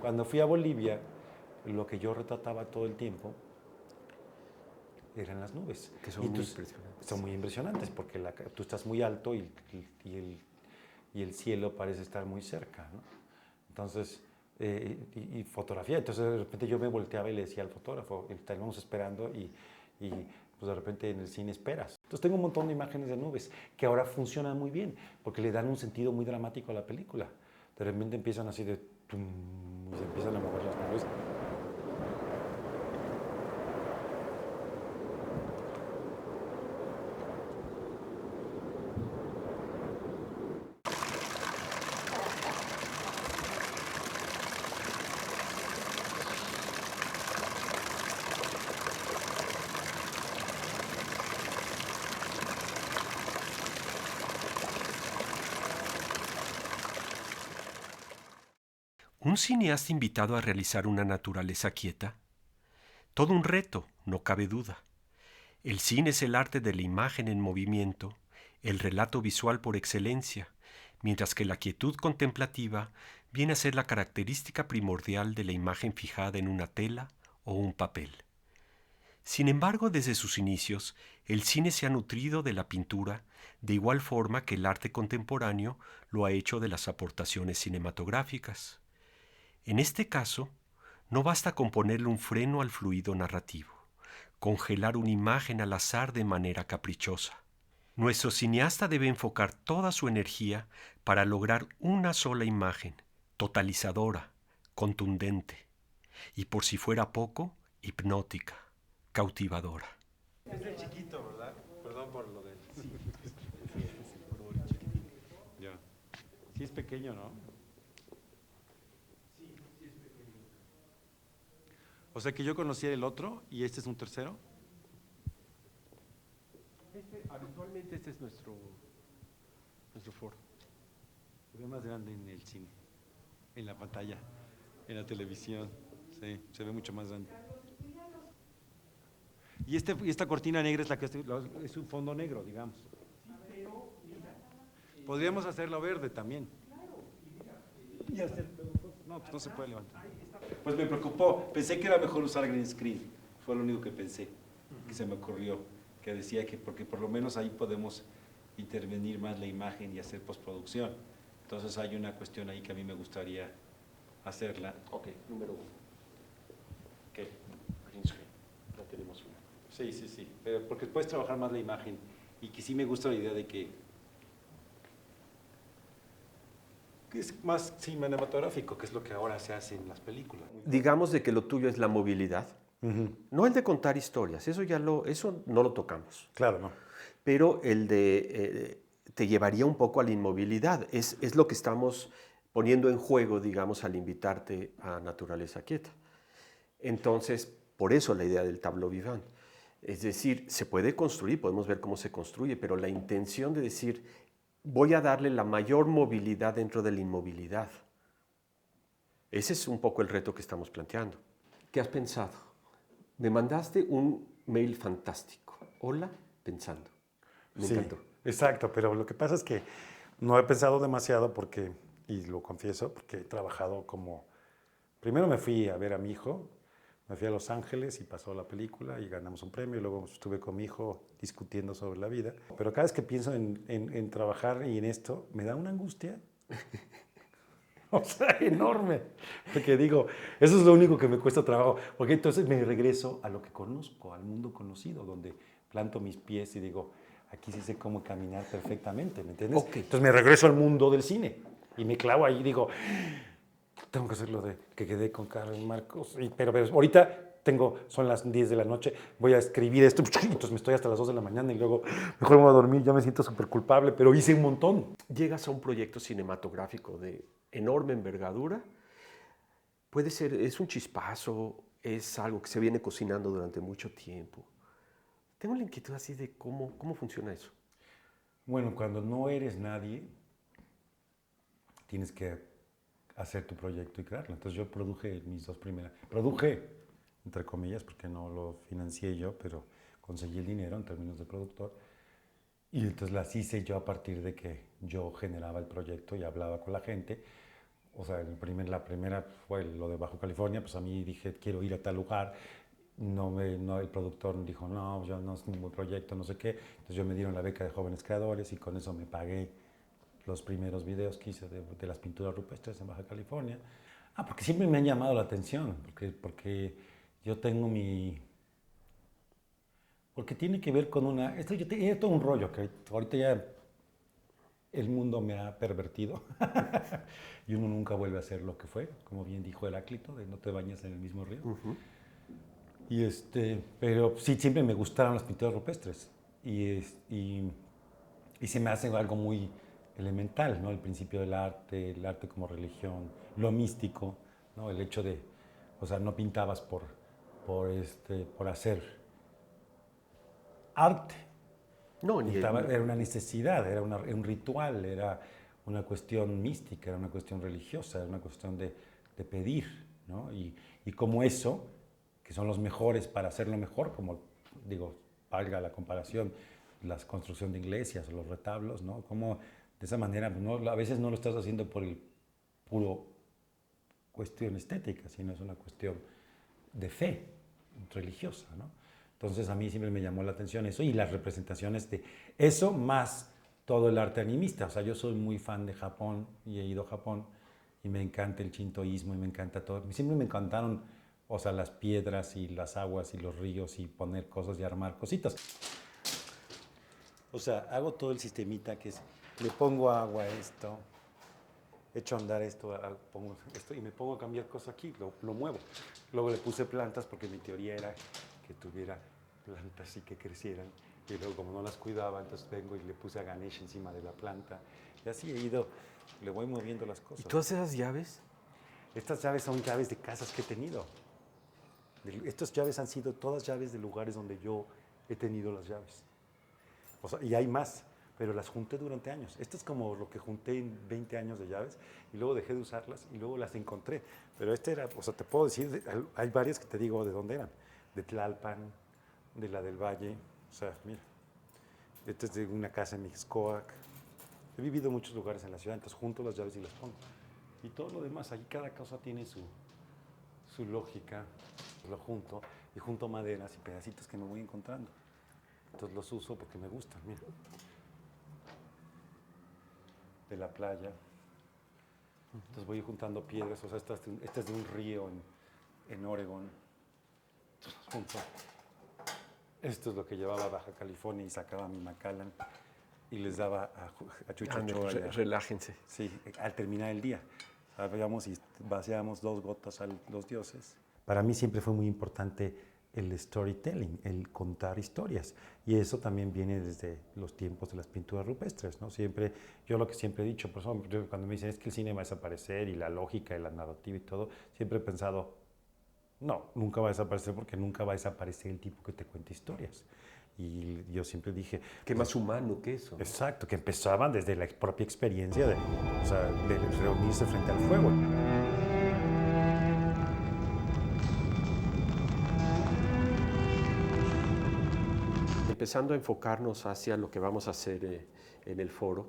cuando fui a Bolivia, lo que yo retrataba todo el tiempo eran las nubes. Que son muy impresionantes. Son muy impresionantes porque tú estás muy alto y el cielo parece estar muy cerca, ¿no? Entonces, y fotografía. Entonces, de repente yo me volteaba y le decía al fotógrafo, estábamos esperando y pues de repente en el cine esperas. Entonces, tengo un montón de imágenes de nubes que ahora funcionan muy bien porque le dan un sentido muy dramático a la película. De repente empiezan así de tum, y se empiezan a mover las nubes. ¿Un cineasta invitado a realizar una naturaleza quieta? Todo un reto, no cabe duda. El cine es el arte de la imagen en movimiento, el relato visual por excelencia, mientras que la quietud contemplativa viene a ser la característica primordial de la imagen fijada en una tela o un papel. Sin embargo, desde sus inicios, el cine se ha nutrido de la pintura de igual forma que el arte contemporáneo lo ha hecho de las aportaciones cinematográficas. En este caso, no basta con ponerle un freno al fluido narrativo, congelar una imagen al azar de manera caprichosa. Nuestro cineasta debe enfocar toda su energía para lograr una sola imagen, totalizadora, contundente, y por si fuera poco, hipnótica, cautivadora. Es el chiquito, ¿verdad? Perdón por lo del... Sí, por el chiquitín. Ya. Sí es pequeño, ¿no? O sea que yo conocí el otro y este es un tercero. Habitualmente este es nuestro foro. Se ve más grande en el cine, en la pantalla, en la televisión. Sí, se ve mucho más grande. Y esta cortina negra es la que es un fondo negro, digamos. Podríamos hacerlo verde también. Y hacer, no, pues no se puede levantar. Pues me preocupó. Pensé que era mejor usar green screen. Fue lo único que pensé, que se me ocurrió. Que decía que porque por lo menos ahí podemos intervenir más la imagen y hacer postproducción. Entonces hay una cuestión ahí que a mí me gustaría hacerla. Ok, número 1. ¿Qué? Green screen. Ya tenemos una. Sí, sí, sí. Pero porque puedes trabajar más la imagen. Y que sí me gusta la idea de que es más cinematográfico, que es lo que ahora se hace en las películas. Digamos de que lo tuyo es la movilidad, no el de contar historias, eso no lo tocamos, Claro, no. pero el de te llevaría un poco a la inmovilidad, es lo que estamos poniendo en juego, digamos, al invitarte a Naturaleza Quieta. Entonces, por eso la idea del tableau vivant. Es decir, se puede construir, podemos ver cómo se construye, pero la intención de decir, voy a darle la mayor movilidad dentro de la inmovilidad. Ese es un poco el reto que estamos planteando. ¿Qué has pensado? Me mandaste un mail fantástico. Hola, pensando. Me encantó. Exacto, pero lo que pasa es que no he pensado demasiado porque, y lo confieso, porque he trabajado como... Primero me fui a ver a mi hijo, me fui a Los Ángeles y pasó la película y ganamos un premio y luego estuve con mi hijo discutiendo sobre la vida. Pero cada vez que pienso en trabajar y en esto, me da una angustia. O sea, enorme. Porque digo, eso es lo único que me cuesta trabajo. Porque entonces me regreso a lo que conozco, al mundo conocido, donde planto mis pies y digo, aquí sí sé cómo caminar perfectamente, ¿me entiendes? Ok. Entonces me regreso al mundo del cine y me clavo ahí y digo, tengo que hacer lo de que quedé con Carlos Marcos. Pero ahorita son las 10 de la noche, voy a escribir esto, entonces me estoy hasta las 2 de la mañana y luego mejor me voy a dormir, ya me siento súper culpable, pero hice un montón. Llegas a un proyecto cinematográfico de enorme envergadura. Puede ser, es un chispazo, es algo que se viene cocinando durante mucho tiempo. Tengo la inquietud así de cómo funciona eso. Bueno, cuando no eres nadie, tienes que hacer tu proyecto y crearlo. Entonces yo produje mis dos primeras, entre comillas, porque no lo financié yo, pero conseguí el dinero en términos de productor. Y entonces las hice yo a partir de que yo generaba el proyecto y hablaba con la gente. O sea, la primera fue lo de Bajo California, pues a mí dije, quiero ir a tal lugar. El productor dijo, no, yo no es ningún proyecto, no sé qué. Entonces yo me dieron la beca de jóvenes creadores y con eso me pagué los primeros videos que hice de las pinturas rupestres en Baja California. Porque siempre me han llamado la atención, porque yo tengo porque tiene que ver con es todo un rollo que ahorita ya el mundo me ha pervertido y uno nunca vuelve a ser lo que fue, como bien dijo Heráclito, de no te bañes en el mismo río. Pero sí, siempre me gustaron las pinturas rupestres y se me hace algo muy elemental, ¿no? El principio del arte, el arte como religión, lo místico, ¿no? El hecho de, o sea, no pintabas por hacer arte. No, Era una necesidad, era un ritual, era una cuestión mística, era una cuestión religiosa, era una cuestión de pedir, ¿no? Y como eso, que son los mejores para hacerlo mejor, como digo, valga la comparación, la construcción de iglesias o los retablos, ¿no? Como de esa manera, a veces no lo estás haciendo por el puro cuestión estética, sino es una cuestión de fe religiosa, ¿no? Entonces a mí siempre me llamó la atención eso y las representaciones de eso más todo el arte animista. O sea, yo soy muy fan de Japón y he ido a Japón y me encanta el shintoísmo y me encanta todo. Siempre me encantaron, o sea, las piedras y las aguas y los ríos y poner cosas y armar cositas. O sea, hago todo el sistemita que es, le pongo agua a esto, echo a andar esto, pongo esto y me pongo a cambiar cosas aquí, lo muevo. Luego le puse plantas porque mi teoría era que tuviera plantas y que crecieran. Y luego como no las cuidaba, entonces vengo y le puse a Ganesh encima de la planta. Y así le voy moviendo las cosas. ¿Y todas esas llaves? Estas llaves son llaves de casas que he tenido. Estas llaves han sido todas llaves de lugares donde yo he tenido las llaves. O sea, y hay más, pero las junté durante años. Esto es como lo que junté en 20 años de llaves y luego dejé de usarlas y luego las encontré. Pero o sea, te puedo decir, hay varias que te digo de dónde eran. De Tlalpan, de la del Valle. O sea, mira, esta es de una casa en Mixcoac. He vivido en muchos lugares en la ciudad, entonces junto las llaves y las pongo. Y todo lo demás, ahí cada cosa tiene su lógica. Lo junto y junto maderas y pedacitos que me voy encontrando. Entonces los uso porque me gustan, mira. De la playa. Entonces voy juntando piedras, o sea, esta es de un río en Oregon. Entonces junto. Esto es lo que llevaba a Baja California y sacaba mi Macallan y les daba a Chucho Ochoa. Relájense. Sí, al terminar el día. Sabíamos y vaciábamos 2 gotas a los dioses. Para mí siempre fue muy importante el storytelling, el contar historias. Y eso también viene desde los tiempos de las pinturas rupestres, ¿no? Yo lo que siempre he dicho, por ejemplo, cuando me dicen es que el cine va a desaparecer y la lógica y la narrativa y todo, siempre he pensado, no, nunca va a desaparecer porque nunca va a desaparecer el tipo que te cuenta historias. Y yo siempre dije... ¿Qué más humano que eso? Exacto, que empezaban desde la propia experiencia de reunirse frente al fuego. Empezando a enfocarnos hacia lo que vamos a hacer en el foro,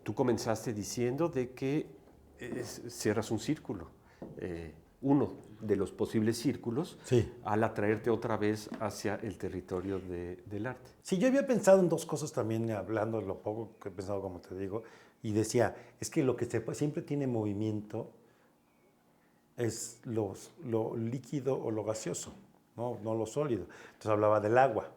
tú comenzaste diciendo de que cierras un círculo, uno de los posibles círculos, sí, al atraerte otra vez hacia el territorio del arte. Sí, yo había pensado en 2 cosas también, hablando de lo poco que he pensado, como te digo, y decía, es que lo que siempre tiene movimiento es lo líquido o lo gaseoso, no lo sólido. Entonces hablaba del agua.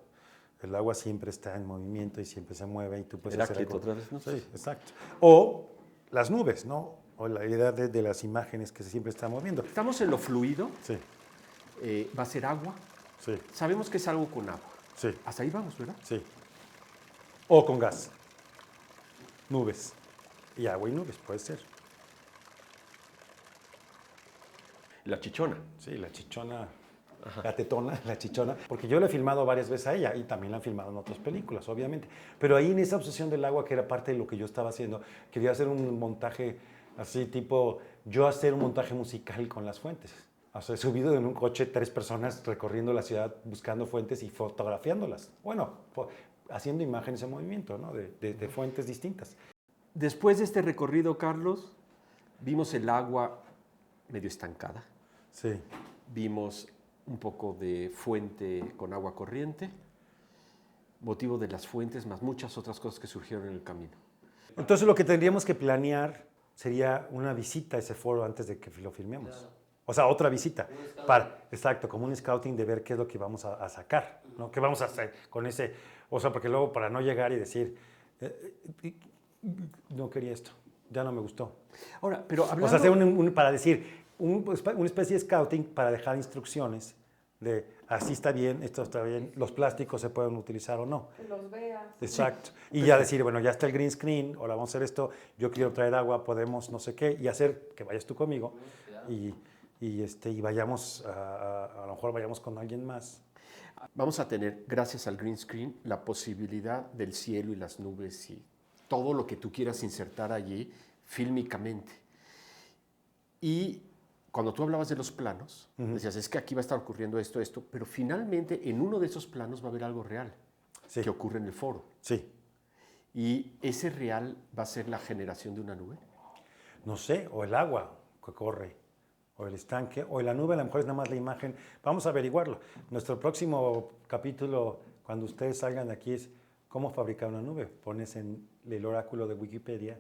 El agua siempre está en movimiento y siempre se mueve y tú puedes hacer algo. Otra vez, ¿no? Sí, exacto. O las nubes, ¿no? O la idea de las imágenes que siempre están moviendo. Estamos en lo fluido. Sí. Va a ser agua. Sí. Sabemos que es algo con agua. Sí. Hasta ahí vamos, ¿verdad? Sí. O con gas. Nubes. Y agua y nubes, puede ser. La chichona. Sí, la chichona, la tetona, la chichona. Porque yo la he filmado varias veces a ella y también la han filmado en otras películas, obviamente. Pero ahí en esa obsesión del agua, que era parte de lo que yo estaba haciendo, quería hacer un montaje así, yo hacer un montaje musical con las fuentes. O sea, he subido en un coche 3 personas recorriendo la ciudad buscando fuentes y fotografiándolas. Bueno, haciendo imágenes en movimiento, ¿no? De fuentes distintas. Después de este recorrido, Carlos, Vimos el agua medio estancada. Sí. Vimos un poco de fuente con agua corriente, motivo de las fuentes, más muchas otras cosas que surgieron en el camino. Entonces lo que tendríamos que planear sería una visita a ese foro antes de que lo firmemos. Claro. O sea, otra visita. Exacto, como un scouting de ver qué es lo que vamos a sacar, ¿no? ¿Qué vamos a hacer con ese? O sea, porque luego para no llegar y decir, no quería esto, ya no me gustó. Ahora, pero hablando... O sea, hacer para decir, una especie de scouting para dejar instrucciones de así está bien, esto está bien, los plásticos se pueden utilizar o no. Que los veas. Exacto. Y ya decir, bueno, ya está el green screen, ahora vamos a hacer esto, yo quiero traer agua, podemos no sé qué, y hacer que vayas tú conmigo y vayamos, a lo mejor vayamos con alguien más. Vamos a tener, gracias al green screen, la posibilidad del cielo y las nubes y todo lo que tú quieras insertar allí fílmicamente. Y cuando tú hablabas de los planos, decías, es que aquí va a estar ocurriendo esto, pero finalmente en uno de esos planos va a haber algo real que ocurre en el foro. Sí. ¿Y ese real va a ser la generación de una nube? No sé, o el agua que corre, o el estanque, o la nube, a lo mejor es nada más la imagen. Vamos a averiguarlo. Nuestro próximo capítulo, cuando ustedes salgan de aquí, es cómo fabricar una nube. Pones en el oráculo de Wikipedia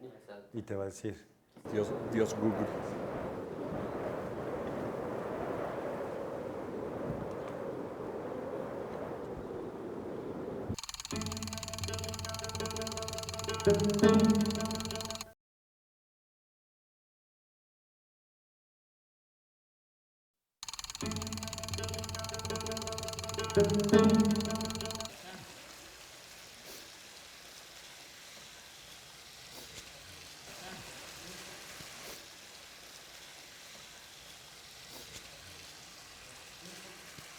y te va a decir. Dios Google.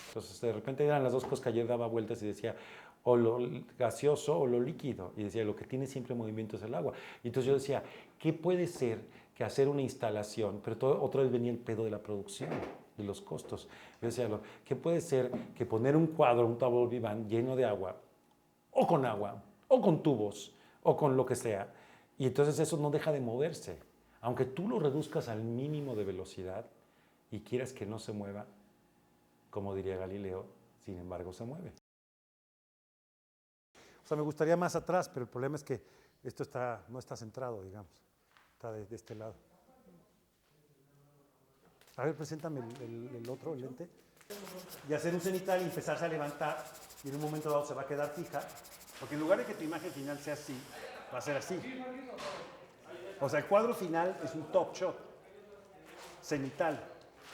Entonces, de repente eran las dos cosas que ayer daba vueltas y decía, o lo gaseoso o lo líquido. Y decía, lo que tiene siempre movimiento es el agua. Y entonces yo decía, ¿qué puede ser que hacer una instalación? Pero otra vez venía el pedo de la producción, de los costos. Yo decía, ¿qué puede ser que poner un cuadro, un tableau vivant lleno de agua, o con tubos, o con lo que sea? Y entonces eso no deja de moverse. Aunque tú lo reduzcas al mínimo de velocidad y quieras que no se mueva, como diría Galileo, sin embargo se mueve. O sea, me gustaría más atrás, pero el problema es que esto no está centrado, digamos. Está de este lado. A ver, preséntame el otro, el lente. Y hacer un cenital y empezarse a levantar, y en un momento dado se va a quedar fija, porque en lugar de que tu imagen final sea así, va a ser así. O sea, el cuadro final es un top shot, cenital,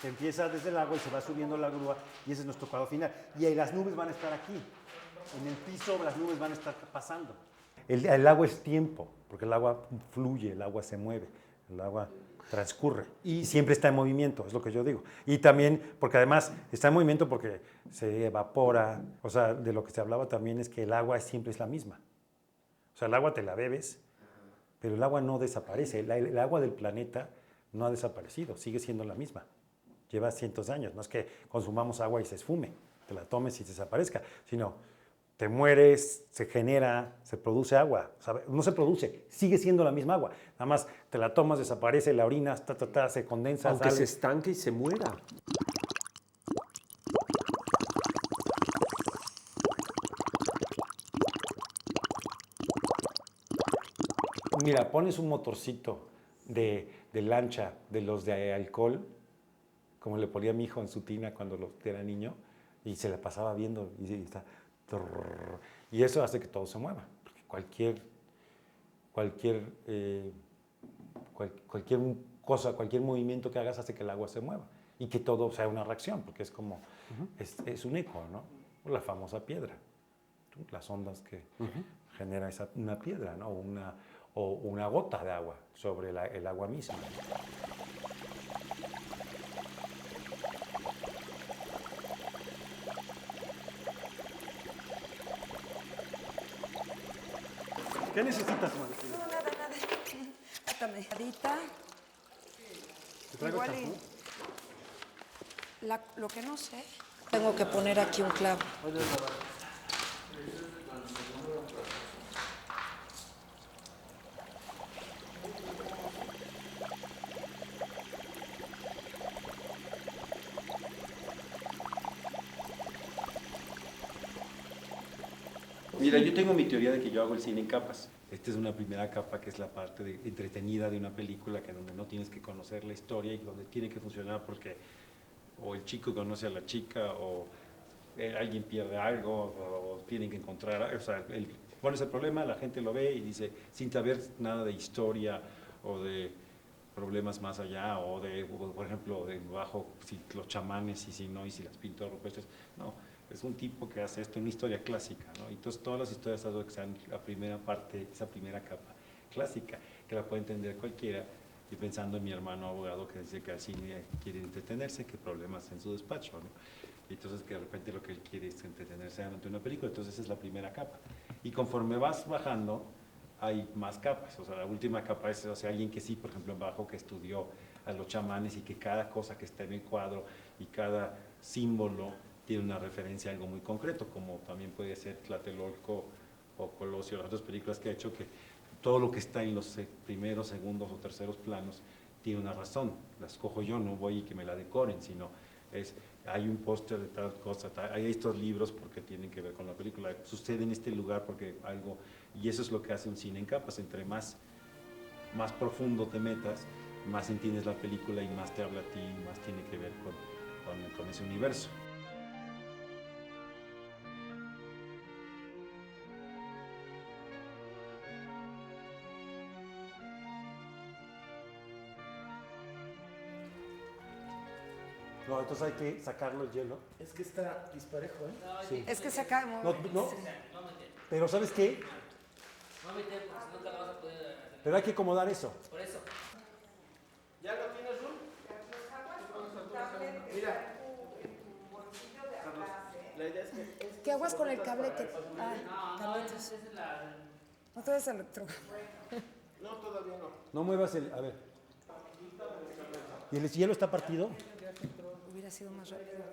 que empieza desde el agua y se va subiendo la grúa, y ese es nuestro cuadro final. Y ahí las nubes van a estar aquí. En el piso las nubes van a estar pasando. El agua es tiempo, porque el agua fluye, el agua se mueve, el agua transcurre y siempre está en movimiento, es lo que yo digo. Y también, porque además está en movimiento porque se evapora, o sea, de lo que se hablaba también es que el agua siempre es la misma. O sea, el agua te la bebes, pero el agua no desaparece, el agua del planeta no ha desaparecido, sigue siendo la misma. Lleva cientos de años, no es que consumamos agua y se esfume, te la tomes y desaparezca, sino te mueres, se genera, se produce agua. No se produce, sigue siendo la misma agua. Nada más te la tomas, desaparece, la orinas, se condensa. Aunque se estanque y se muera. Mira, pones un motorcito de lancha de los de alcohol, como le ponía a mi hijo en su tina cuando era niño, y se la pasaba viendo y eso hace que todo se mueva. Cualquier cosa, cualquier movimiento que hagas hace que el agua se mueva y que todo sea una reacción, porque es como, es un eco, ¿no? La famosa piedra, las ondas que genera una piedra, ¿no? O una gota de agua sobre el agua misma. ¿Qué necesitas, Maricela? No, nada. Pátame. ¿Te traigo champú? Lo que no sé. Tengo que poner aquí un clavo. Mira, yo tengo mi teoría de que yo hago el cine en capas. Esta es una primera capa que es la parte entretenida de una película, que donde no tienes que conocer la historia y donde tiene que funcionar porque o el chico conoce a la chica o alguien pierde algo o tienen que encontrar, o sea, pones el problema, la gente lo ve y dice, sin saber nada de historia o de problemas más allá o de, por ejemplo, de bajo, si los chamanes y si no, y si las pinturas rupestres, no, es un tipo que hace esto en una historia clásica, ¿no? Entonces todas las historias que sean la primera parte, esa primera capa clásica, que la puede entender cualquiera, y pensando en mi hermano abogado que dice que al cine quiere entretenerse, que problemas en su despacho, ¿no? Y entonces que de repente lo que él quiere es entretenerse ante una película, entonces esa es la primera capa. Y conforme vas bajando, hay más capas, o sea, la última capa es, o sea, alguien que sí, por ejemplo, en bajo, que estudió a los chamanes y que cada cosa que está en el cuadro y cada símbolo tiene una referencia a algo muy concreto, como también puede ser Tlatelolco o Colosio, las otras películas que ha hecho, que todo lo que está en los primeros, segundos o terceros planos tiene una razón, la escojo yo, no voy y que me la decoren, sino hay un póster de tal cosa, hay estos libros porque tienen que ver con la película, sucede en este lugar porque algo, y eso es lo que hace un cine en capas, entre más profundo te metas, más entiendes la película y más te habla a ti, y más tiene que ver con ese universo. No, entonces hay que sacarlo el hielo. Es que está disparejo, ¿eh? Sí. Es que se acaba de No, mover. no, pero ¿sabes qué? No meter, porque si no te la vas a poder hacer. Pero hay que acomodar eso. Por eso. ¿Ya lo tienes, Ru? Mira. La idea es que... ¿Qué aguas con el cable que...? Ah, No, cablitos. esa es la. No todo es electro. No, todavía no. No muevas el... A ver. ¿Y el hielo está partido? Hubiera sido más rápido.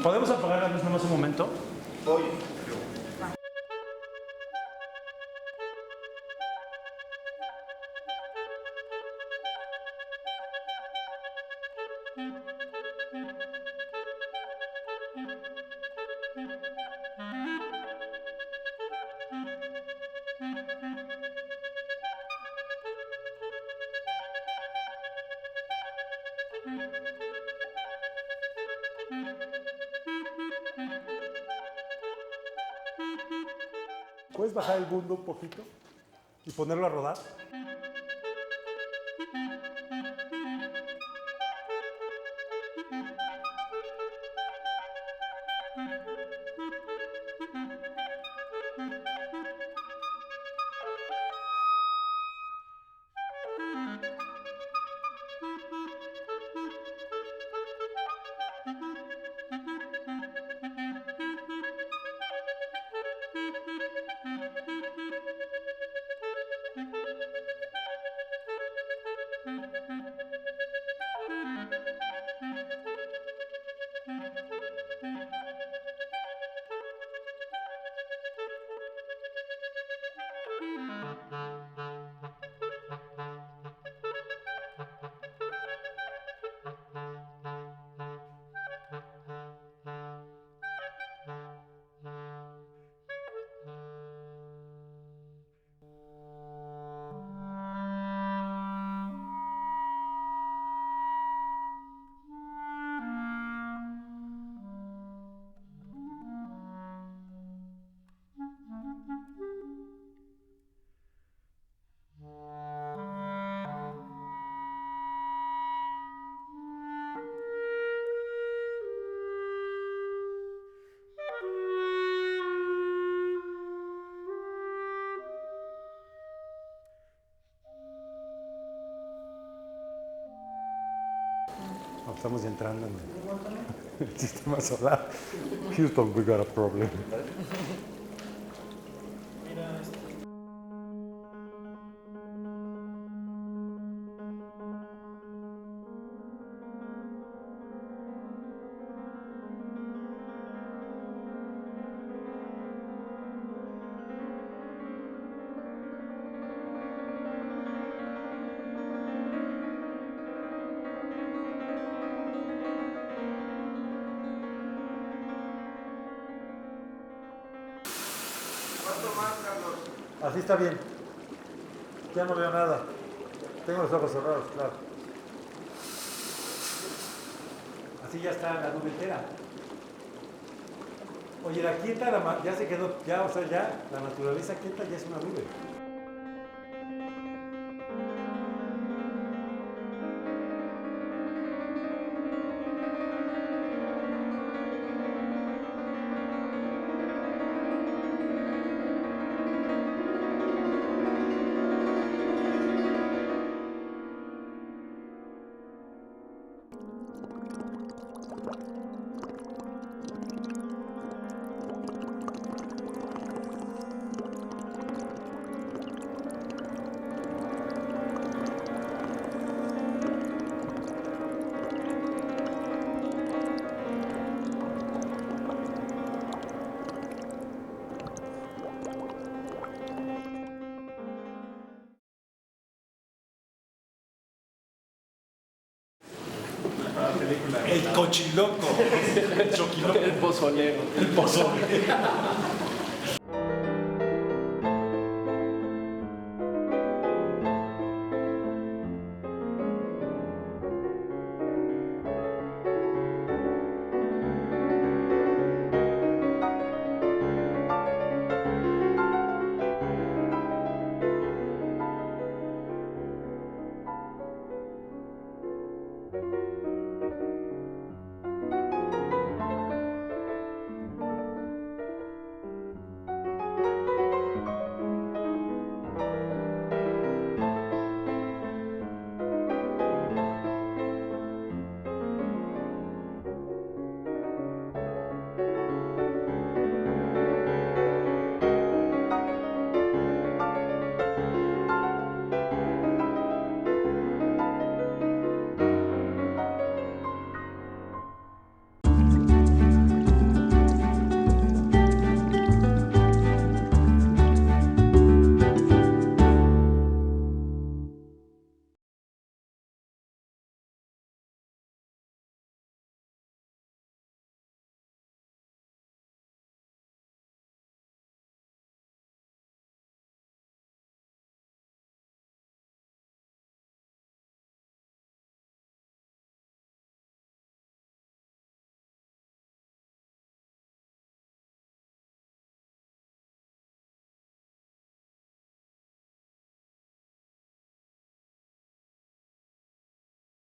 ¿Podemos apagar la luz nomás un momento? Voy. ¿Puedes bajar el mundo un poquito y ponerlo a rodar? No, estamos ya entrando en el sistema solar. Houston, we got a problem. Así está bien. Ya no veo nada. Tengo los ojos cerrados, claro. Así ya está la nube entera. Oye, la quieta ya se quedó, ya, o sea, ya la naturaleza quieta ya es una nube. El cochiloco. El choquiloco. El pozolero. El pozole.